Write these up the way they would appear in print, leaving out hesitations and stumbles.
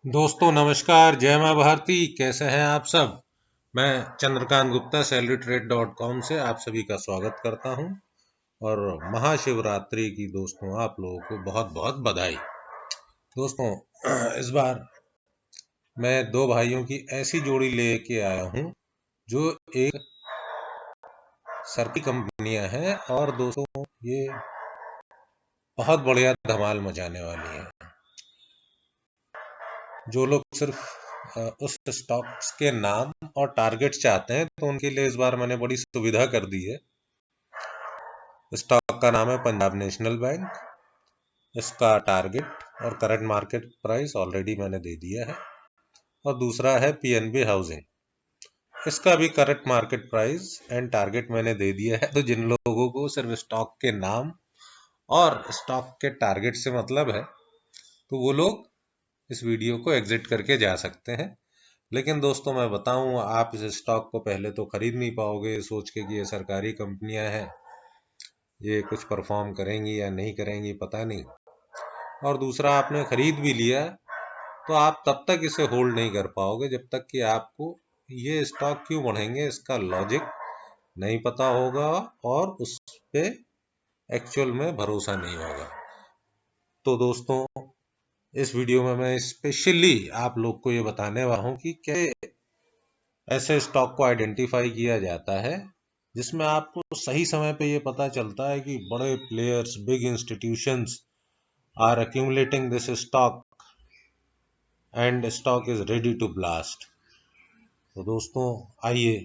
दोस्तों नमस्कार, जय माँ भारती। कैसे हैं आप सब। मैं चंद्रकांत गुप्ता salarytrade.com से आप सभी का स्वागत करता हूं और महाशिवरात्रि की दोस्तों आप लोगों को बहुत बहुत बधाई। दोस्तों इस बार मैं दो भाइयों की ऐसी जोड़ी लेके आया हूं जो एक सरकारी कंपनियां हैं और दोस्तों ये बहुत बढ़िया धमाल मचाने वाली है। जो लोग सिर्फ उस स्टॉक्स के नाम और टारगेट चाहते हैं तो उनके लिए इस बार मैंने बड़ी सुविधा कर दी है। स्टॉक का नाम है पंजाब नेशनल बैंक। इसका टारगेट और करंट मार्केट प्राइस ऑलरेडी मैंने दे दिया है। और दूसरा है पीएनबी हाउसिंग। इसका भी current market price and target मैंने दे दिया है। तो जिन लोगों को सिर्फ स्टॉक के नाम और स्टॉक के टारगेट से मतलब है तो वो लोग इस वीडियो को एग्जिट करके जा सकते हैं। लेकिन दोस्तों मैं बताऊं, आप इस स्टॉक को पहले तो खरीद नहीं पाओगे सोच के कि ये सरकारी कंपनियां हैं, ये कुछ परफॉर्म करेंगी या नहीं करेंगी पता नहीं। और दूसरा, आपने खरीद भी लिया तो आप तब तक इसे होल्ड नहीं कर पाओगे जब तक कि आपको ये स्टॉक क्यों बढ़ेंगे इसका लॉजिक नहीं पता होगा और उस पे एक्चुअल में भरोसा नहीं होगा। तो दोस्तों इस वीडियो में मैं स्पेशली आप लोग को ये बताने वाला हूँ कि कैसे ऐसे स्टॉक को आइडेंटिफाई किया जाता है जिसमें आपको सही समय पे ये पता चलता है कि बड़े players, big institutions are accumulating this stock and stock is ready to blast। तो दोस्तों आइए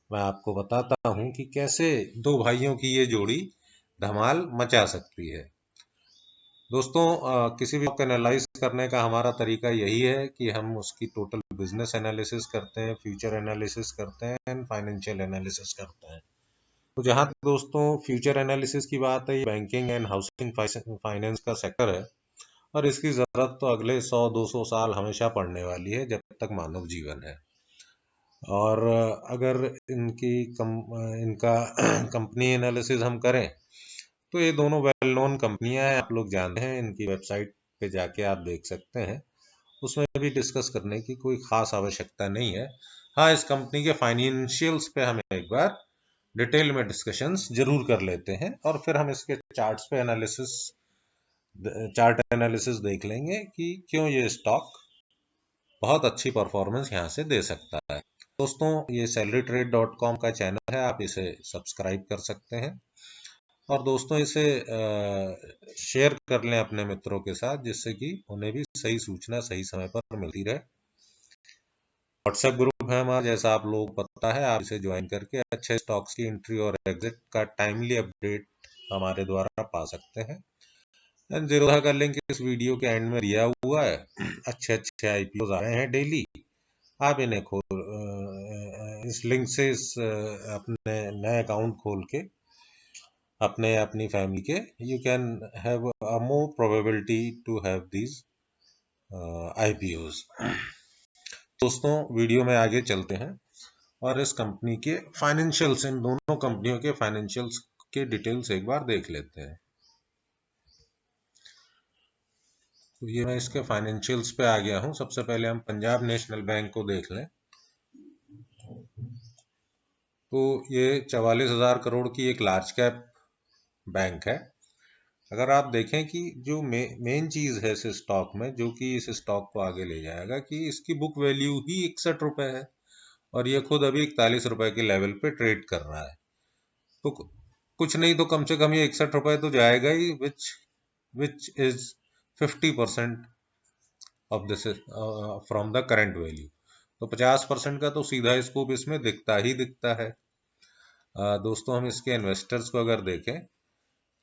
मैं आपको बताता हूं कि कैसे दो भाइयों की ये जोड़ी धमाल मचा सकती है। दोस्तों किसी भी को एनालाइज करने का हमारा तरीका यही है कि हम उसकी टोटल बिजनेस एनालिसिस करते हैं, फ्यूचर एनालिसिस करते हैं एंड फाइनेंशियल एनालिसिस करते हैं। तो जहां तक दोस्तों फ्यूचर एनालिसिस की बात है, बैंकिंग एंड हाउसिंग फाइनेंस का सेक्टर है और इसकी जरूरत तो अगले 100-200 साल हमेशा पड़ने वाली है जब तक मानव जीवन है। और अगर इनका कंपनी एनालिसिस हम करें तो ये दोनों वेल नोन कंपनियां हैं, आप लोग जानते हैं। इनकी वेबसाइट पे जाके आप देख सकते हैं, उसमें भी डिस्कस करने की कोई खास आवश्यकता नहीं है। हाँ, इस कंपनी के फाइनेंशियल्स पे हम एक बार डिटेल में डिस्कशंस जरूर कर लेते हैं और फिर हम इसके चार्ट एनालिसिस देख लेंगे कि क्यों ये स्टॉक बहुत अच्छी परफॉर्मेंस यहाँ से दे सकता है। दोस्तों ये salarytrade.com का चैनल है, आप इसे सब्सक्राइब कर सकते हैं और दोस्तों इसे शेयर कर लें अपने मित्रों के साथ जिससे कि उन्हें भी सही सूचना सही समय पर मिलती रहे। व्हाट्सएप ग्रुप है हमारा, जैसा आप लोग पता है, आप इसे ज्वाइन करके अच्छे स्टॉक्स की एंट्री और एग्जिट का टाइमली अपडेट हमारे द्वारा पा सकते हैं। जीरोधा का लिंक इस वीडियो के एंड में दिया हुआ है। अच्छे अच्छे आईपीओ आ रहे हैं डेली, आप इन्हें इस लिंक से अपने नए अकाउंट खोल के अपने अपनी फैमिली के you can have a more probability to have these IPOs. दोस्तों वीडियो में आगे चलते हैं और इस कंपनी के फाइनेंशियल्स, इन दोनों कंपनियों के फाइनेंशियल्स के डिटेल्स एक बार देख लेते हैं। तो ये मैं इसके फाइनेंशियल्स पे आ गया हूँ। सबसे पहले हम पंजाब नेशनल बैंक को देख लें तो ये 44,000 करोड़ की एक लार्ज कैप बैंक है। अगर आप देखें कि जो मेन चीज है इस स्टॉक में जो कि इस स्टॉक को आगे ले जाएगा कि इसकी बुक वैल्यू ही 61 रुपए है और ये खुद अभी 41 रुपए के लेवल पे ट्रेड कर रहा है। तो कुछ नहीं तो कम से कम ये 61 रुपए तो जाएगा ही, which is 50% of this from the current value. तो 50% का तो सीधा स्कोप इसमें दिखता ही दिखता है। दोस्तों हम इसके इन्वेस्टर्स को अगर देखें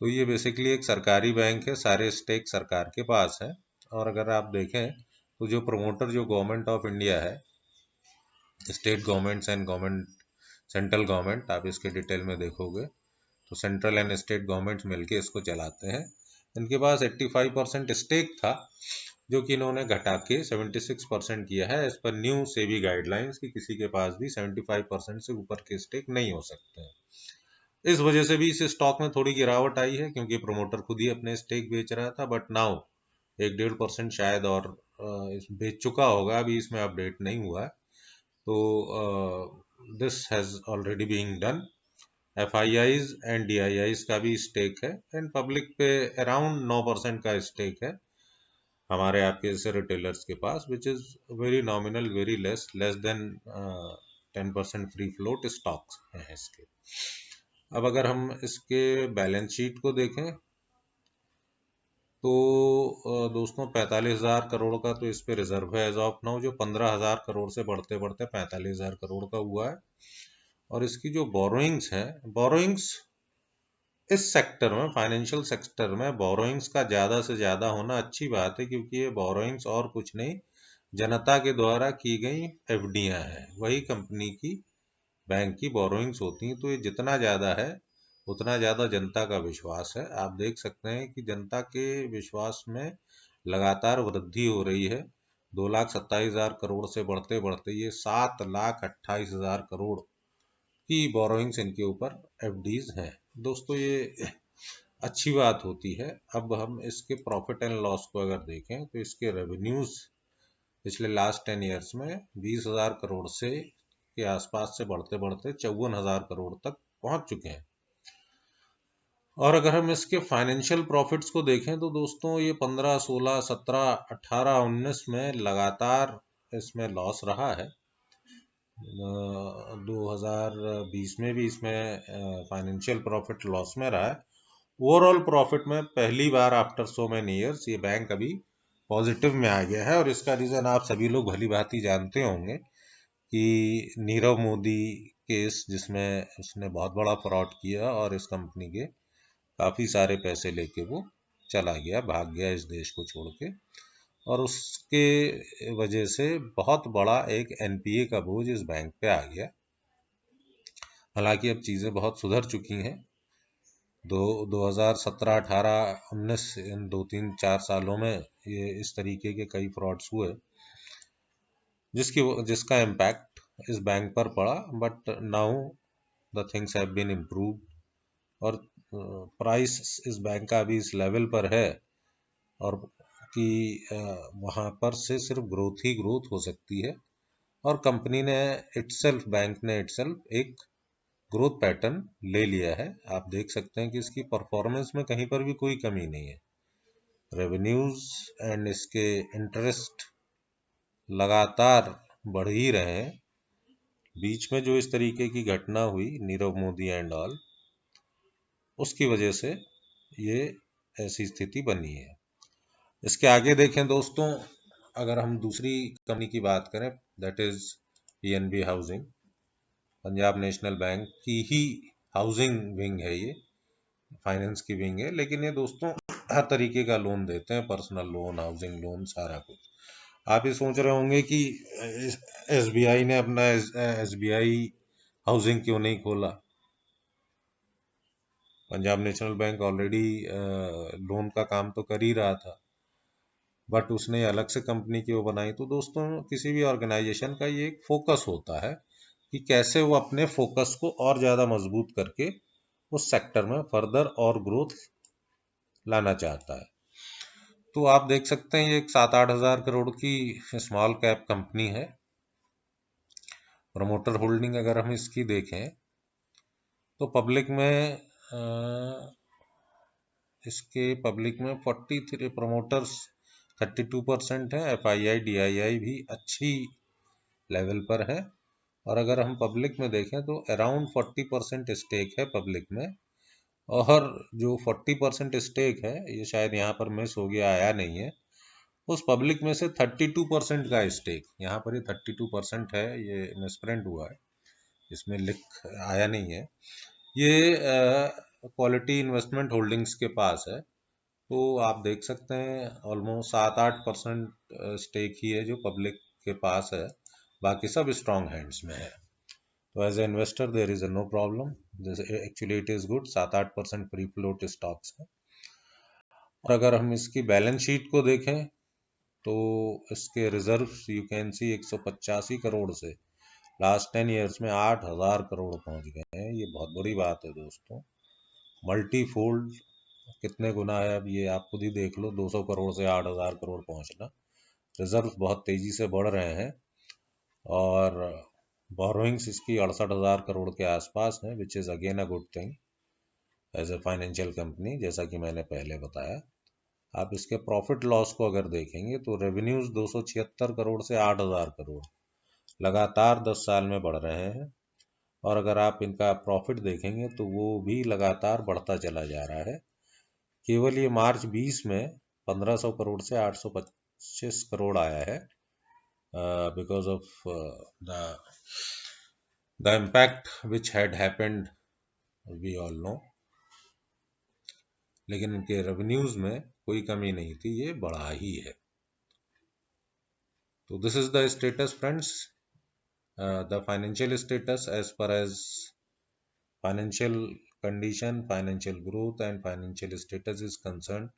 तो ये बेसिकली एक सरकारी बैंक है, सारे स्टेक सरकार के पास है। और अगर आप देखें तो जो प्रमोटर जो गवर्नमेंट ऑफ इंडिया है, state governments and government, central government, आप इसके डिटेल में देखोगे तो सेंट्रल एंड स्टेट गवर्नमेंट्स मिलके इसको चलाते हैं। इनके पास 85% स्टेक था जो कि इन्होंने घटा के 76% किया है as per new SEBI guidelines कि किसी के पास भी 75% से ऊपर के स्टेक नहीं हो सकते हैं। इस वजह से भी इस स्टॉक में थोड़ी गिरावट आई है क्योंकि प्रमोटर खुद ही अपने स्टेक बेच रहा था। बट नाउ 1-1.5% शायद और बेच चुका होगा, अभी इसमें अपडेट नहीं हुआ है। तो this has already being done. FIIs and DIIs का भी स्टेक है, एंड पब्लिक पे अराउंड 9% का स्टेक है हमारे आपके जैसे रिटेलर्स के पास, which is very nominal, very less than 10% free float stocks हैं इसके। अब अगर हम इसके बैलेंस शीट को देखें तो दोस्तों 45,000 करोड़ का तो इस पे रिजर्व है एज ऑफ नाउ, जो 15,000 करोड़ से बढ़ते बढ़ते 45,000 करोड़ का हुआ है। और इसकी जो बोरोइंग्स हैं, बोरोइंग्स इस सेक्टर में, फाइनेंशियल सेक्टर में बोरोइंग्स का ज़्यादा से ज़्यादा होना अच्छी बात है, क्योंकि ये बोरोइंग्स और कुछ नहीं, जनता के द्वारा की गई एफडियां हैं, वही कंपनी की बैंक की बोरोइंग्स होती हैं। तो ये जितना ज़्यादा है उतना ज़्यादा जनता का विश्वास है। आप देख सकते हैं कि जनता के विश्वास में लगातार वृद्धि हो रही है। 2,27,000 करोड़ से बढ़ते बढ़ते ये 7,28,000 करोड़ की बोरोइंग्स इनके ऊपर एफडीज हैं। दोस्तों ये अच्छी बात होती है। अब हम इसके प्रॉफिट एंड लॉस को अगर देखें तो इसके रेवेन्यूज पिछले लास्ट 10 ईयर्स में 20,000 करोड़ से के आसपास से बढ़ते बढ़ते 54,000 करोड़ तक पहुंच चुके हैं। और अगर हम इसके फाइनेंशियल प्रॉफिट्स को देखें तो दोस्तों ये 15, 16, 17, 18, 19 में लगातार इसमें लॉस रहा है। 2020 में भी इसमें फाइनेंशियल प्रॉफिट लॉस में रहा है। ओवरऑल प्रॉफिट में पहली बार आफ्टर सो मेनी ईयर्स ये बैंक अभी पॉजिटिव में आ गया है। और इसका रीज़न आप सभी लोग भली भांति जानते होंगे कि नीरव मोदी केस, जिसमें उसने बहुत बड़ा फ्रॉड किया और इस कंपनी के काफ़ी सारे पैसे लेके वो चला गया, भाग गया इस देश को छोड़ के, और उसके वजह से बहुत बड़ा एक NPA का बोझ इस बैंक पे आ गया। हालांकि अब चीज़ें बहुत सुधर चुकी हैं। 2017, 18, 19 इन 2-3-4 सालों में ये इस तरीके के कई फ्रॉड्स हुए जिसका इम्पैक्ट इस बैंक पर पड़ा। But now the things have been improved, और प्राइस इस बैंक का अभी इस लेवल पर है और कि वहाँ पर से सिर्फ ग्रोथ ही ग्रोथ हो सकती है। और कंपनी ने इटसेल्फ, बैंक ने इटसेल्फ एक ग्रोथ पैटर्न ले लिया है। आप देख सकते हैं कि इसकी परफॉर्मेंस में कहीं पर भी कोई कमी नहीं है। रेवेन्यूज एंड इसके इंटरेस्ट लगातार बढ़ ही रहे हैं। बीच में जो इस तरीके की घटना हुई नीरव मोदी एंड ऑल, उसकी वजह से ये ऐसी स्थिति बनी है। इसके आगे देखें दोस्तों, अगर हम दूसरी कंपनी की बात करें, that is PNB housing, Punjab national bank की ही हाउसिंग विंग है, ये फाइनेंस की विंग है। लेकिन ये दोस्तों हर तरीके का लोन देते हैं, पर्सनल लोन, हाउसिंग लोन, सारा कुछ। आप ये सोच रहे होंगे कि SBI ने अपना SBI हाउसिंग क्यों नहीं खोला। Punjab national bank already loan का काम तो कर ही रहा था, बट उसने अलग से कंपनी क्यों बनाई। तो दोस्तों किसी भी ऑर्गेनाइजेशन का ये एक फोकस होता है कि कैसे वो अपने फोकस को और ज़्यादा मजबूत करके उस सेक्टर में फर्दर और ग्रोथ लाना चाहता है। तो आप देख सकते हैं ये एक 7-8 हज़ार करोड़ की स्मॉल कैप कंपनी है। प्रमोटर होल्डिंग अगर हम इसकी देखें तो पब्लिक में इसके पब्लिक में 43 प्रमोटर्स 32% है। FII DII भी अच्छी लेवल पर है। और अगर हम पब्लिक में देखें तो अराउंड 40% स्टेक है पब्लिक में। और जो 40% स्टेक है, ये शायद यहाँ पर मिस हो गया, आया नहीं है, उस पब्लिक में से 32% का स्टेक, यहाँ पर ये 32% है, ये मिसप्रिंट हुआ है, इसमें लिख आया नहीं है। ये क्वालिटी इन्वेस्टमेंट होल्डिंग्स के पास है। तो आप देख सकते हैं ऑलमोस्ट 7-8% स्टेक ही है जो पब्लिक के पास है, बाकी सब स्ट्रॉन्ग हैंड्स में है। तो as a investor there is no problem, actually it is good. 7-8% free float stocks है। और अगर हम इसकी बैलेंस शीट को देखें तो इसके reserves you can see 185 crore से लास्ट 10 ईयर्स में 8,000 करोड़ पहुंच गए हैं। ये बहुत बड़ी बात है दोस्तों, मल्टी फोल्ड कितने गुना है अब ये आप खुद ही देख लो। 200 करोड़ से 8,000 करोड़ पहुंचना रिजर्व बहुत तेजी से बढ़ रहे हैं और बोरोइंग्स इसकी 68,000 करोड़ के आसपास है, which is again a good thing as a financial company. जैसा कि मैंने पहले बताया, आप इसके प्रॉफिट लॉस को अगर देखेंगे तो रेवेन्यूज 276 करोड़ से 8,000 करोड़ लगातार 10 साल में बढ़ रहे हैं, और अगर आप इनका प्रॉफिट देखेंगे तो वो भी लगातार बढ़ता चला जा रहा है। केवल ये मार्च 20 में 1500 करोड़ से 825 करोड़ आया है, because of the impact which had happened, we all know. लेकिन इनके रेवेन्यूज में कोई कमी नहीं थी, ये बढ़ा ही है। तो this is the status friends, the financial status as per as financial condition, financial growth and financial status is concerned.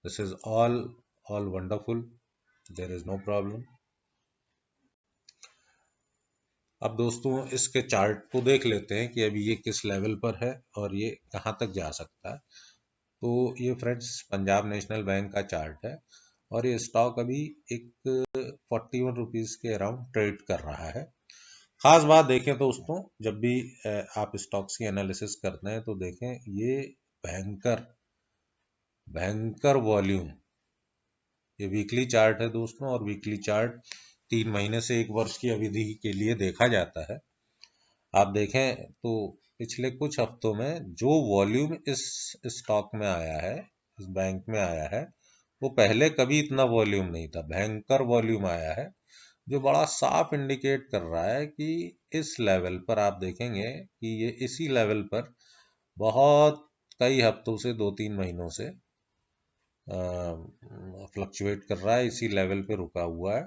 This is all wonderful. There is no problem. अब दोस्तों इसके चार्ट को देख लेते हैं कि अभी ये किस लेवल पर है और ये कहाँ तक जा सकता है। तो ये फ्रेंड्स पंजाब नेशनल बैंक का चार्ट है और ये स्टॉक अभी एक 41 रुपीज़ के अराउंड ट्रेड कर रहा है। खास बात देखें दोस्तों, जब भी आप स्टॉक्स की एनालिसिस करते हैं तो देखें ये भयंकर वॉल्यूम, ये वीकली चार्ट है दोस्तों, और वीकली चार्ट 3 महीने से 1 वर्ष की अवधि के लिए देखा जाता है। आप देखें तो पिछले कुछ हफ्तों में जो वॉल्यूम इस स्टॉक में आया है, इस बैंक में आया है, वो पहले कभी इतना वॉल्यूम नहीं था। भयंकर वॉल्यूम आया है, जो बड़ा साफ इंडिकेट कर रहा है कि इस लेवल पर आप देखेंगे कि ये इसी लेवल पर बहुत कई हफ्तों से 2-3 महीनों से फ्लक्चुएट कर रहा है, इसी लेवल पे रुका हुआ है।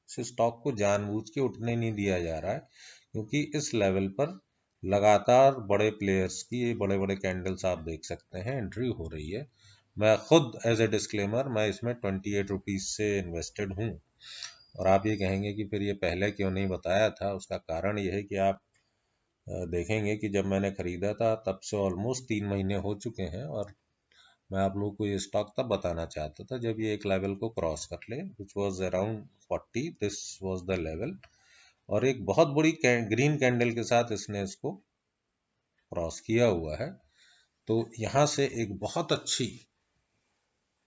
इस स्टॉक को जानबूझ के उठने नहीं दिया जा रहा है, क्योंकि इस लेवल पर लगातार बड़े प्लेयर्स की ये बड़े बड़े कैंडल्स आप देख सकते हैं एंट्री हो रही है। मैं खुद एज ए डिस्क्लेमर मैं इसमें 28 रुपीज़ से इन्वेस्टेड हूँ। और आप ये कहेंगे कि फिर ये पहले क्यों नहीं बताया था। उसका कारण ये है कि आप देखेंगे कि जब मैंने ख़रीदा था तब से ऑलमोस्ट 3 महीने हो चुके हैं, और मैं आप लोगों को ये स्टॉक तब बताना चाहता था जब ये एक लेवल को क्रॉस कर ले, which was around 40, this was the level, और एक बहुत बड़ी ग्रीन कैंडल के साथ इसने इसको क्रॉस किया हुआ है। तो यहाँ से एक बहुत अच्छी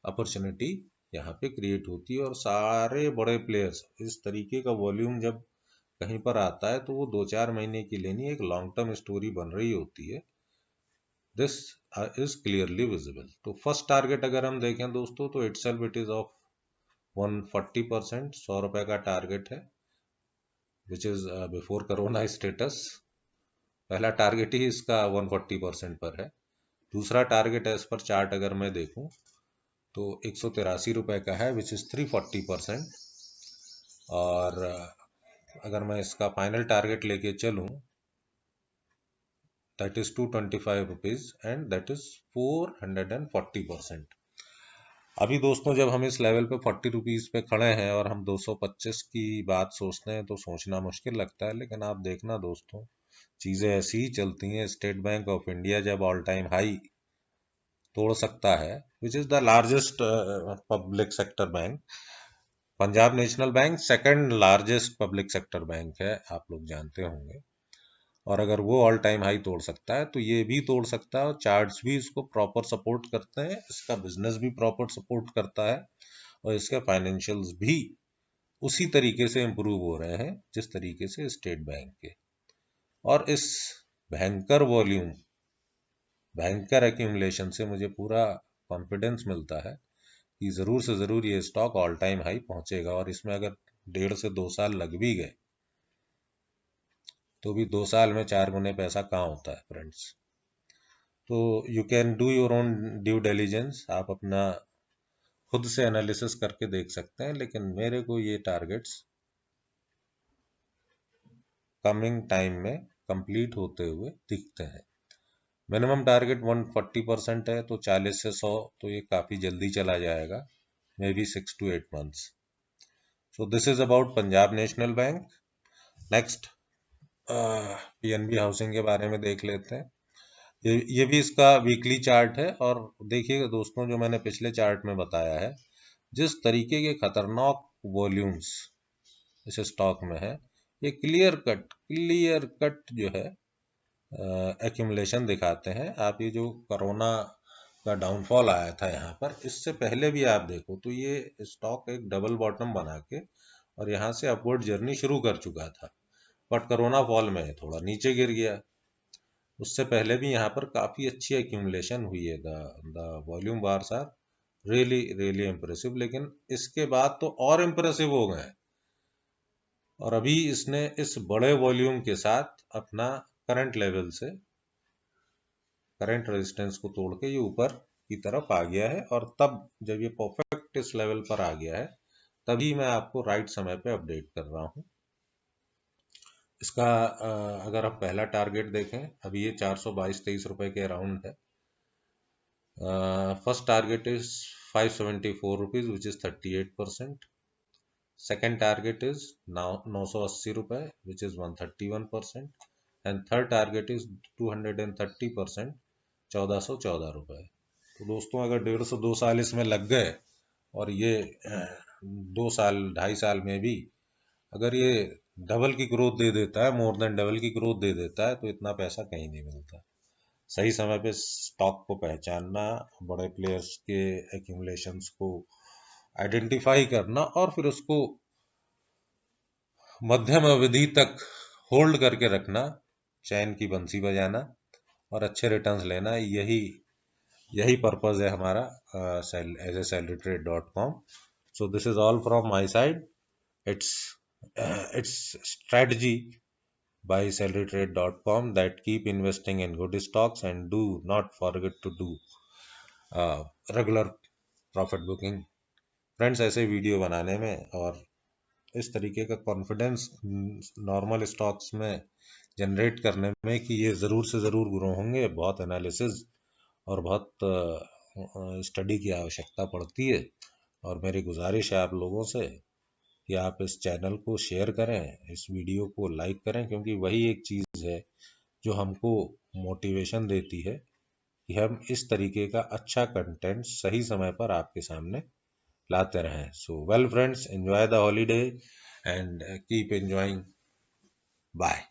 अपॉर्चुनिटी यहाँ पे क्रिएट होती है, और सारे बड़े प्लेयर्स, इस तरीके का वॉल्यूम जब कहीं पर आता है तो वो 2-4 महीने की लेनी एक लॉन्ग टर्म स्टोरी बन रही होती है। This is clearly visible. तो फर्स्ट टारगेट अगर हम देखें दोस्तों तो इटसेल्फ इट इज ऑफ 140%, 100 रुपए का टारगेट है, which is before corona status. पहला टारगेट ही इसका 140% पर है। दूसरा टारगेट एज पर चार्ट अगर मैं देखूं तो 183 रुपए का है, विच इज 340%। और अगर मैं इसका फाइनल टारगेट लेके चलूं, that is 225 rupees and that is 440%। अभी दोस्तों जब हम इस लेवल पे 40 रुपीज पे खड़े हैं और हम 225 की बात सोचते हैं तो सोचना मुश्किल लगता है, लेकिन आप देखना दोस्तों चीजें ऐसी ही चलती हैं। स्टेट बैंक ऑफ इंडिया जब ऑल टाइम हाई तोड़ सकता है, which is the largest public sector bank, Punjab national bank second largest public sector bank है, आप लोग जानते होंगे, और अगर वो ऑल टाइम हाई तोड़ सकता है तो ये भी तोड़ सकता है। और चार्ट्स भी इसको प्रॉपर सपोर्ट करते हैं, इसका बिजनेस भी प्रॉपर सपोर्ट करता है, और इसके फाइनेंशियल्स भी उसी तरीके से इम्प्रूव हो रहे हैं जिस तरीके से स्टेट बैंक के। और इस भयंकर वॉल्यूम, भयंकर एक्यूमुलेशन से मुझे पूरा कॉन्फिडेंस मिलता है कि ज़रूर से ज़रूर ये स्टॉक ऑल टाइम हाई पहुंचेगा। और इसमें अगर 1.5 से 2 साल लग भी गए तो भी 2 साल में 4 गुने पैसा कहाँ होता है फ्रेंड्स। तो you can do your own due diligence, आप अपना खुद से एनालिसिस करके देख सकते हैं, लेकिन मेरे को ये टारगेट्स कमिंग टाइम में कंप्लीट होते हुए दिखते हैं। मिनिमम टारगेट 140% है, तो 40 से 100 तो ये काफ़ी जल्दी चला जाएगा, may be 6 to 8 months। So this is about Punjab national bank. Next PNB housing के बारे में देख लेते हैं। ये भी इसका वीकली चार्ट है, और देखिएगा दोस्तों जो मैंने पिछले चार्ट में बताया है, जिस तरीके के खतरनाक वॉल्यूम्स इस स्टॉक में है, ये क्लियर कट जो है एक्यूमुलेशन दिखाते हैं। आप ये जो कोरोना का डाउनफॉल आया था यहाँ पर, इससे पहले भी आप देखो तो ये स्टॉक एक डबल बॉटम बना के और यहाँ से अपवर्ड जर्नी शुरू कर चुका था, बट कोरोना फॉल में थोड़ा नीचे गिर गया। उससे पहले भी यहाँ पर काफ़ी अच्छी एक्यूमुलेशन हुई है। The volume bars are really really impressive, लेकिन इसके बाद तो और इम्प्रेसिव हो गए। और अभी इसने इस बड़े वॉल्यूम के साथ अपना करंट लेवल से करंट रेजिस्टेंस को तोड़ के ये ऊपर की तरफ आ गया है। और तब जब ये परफेक्ट इस लेवल पर आ गया है, तभी मैं आपको राइट समय पे अपडेट कर रहा हूँ। इसका अगर आप पहला टारगेट देखें, अभी ये 422-23 रुपए के अराउंड है। First target is 574 rupees which is 38%। Second target is 980 रुपए which is 131%। And third target is 230%, 1414 रुपए। तो दोस्तों, अगर 1.5 से 2 साल इसमें लग गए और ये 2 साल 2.5 साल में भी अगर ये डबल की ग्रोथ दे देता है, मोर देन डबल की ग्रोथ दे देता है, तो इतना पैसा कहीं नहीं मिलता। सही समय पे स्टॉक को पहचानना, बड़े प्लेयर्स के एक्यूमुलेशंस को आइडेंटिफाई करना और फिर उसको मध्यम अवधि तक होल्ड करके रखना, चैन की बंसी बजाना और अच्छे रिटर्न्स लेना, यही पर्पज है हमारा as a salarytrade.com. So this is all from my side. It's strategy by salarytrade.com that keep investing in good stocks and do not forget to do regular profit booking. Friends, ऐसे video बनाने में और इस तरीके का confidence normal stocks में generate करने में कि ये ज़रूर से ज़रूर ग्रो होंगे, बहुत एनालिसिस और बहुत स्टडी की आवश्यकता पड़ती है। और मेरी गुजारिश है आप लोगों से कि आप इस चैनल को शेयर करें, इस वीडियो को लाइक करें, क्योंकि वही एक चीज़ है जो हमको मोटिवेशन देती है कि हम इस तरीके का अच्छा कंटेंट सही समय पर आपके सामने लाते रहें। So well friends, enjoy the holiday and keep enjoying. Bye.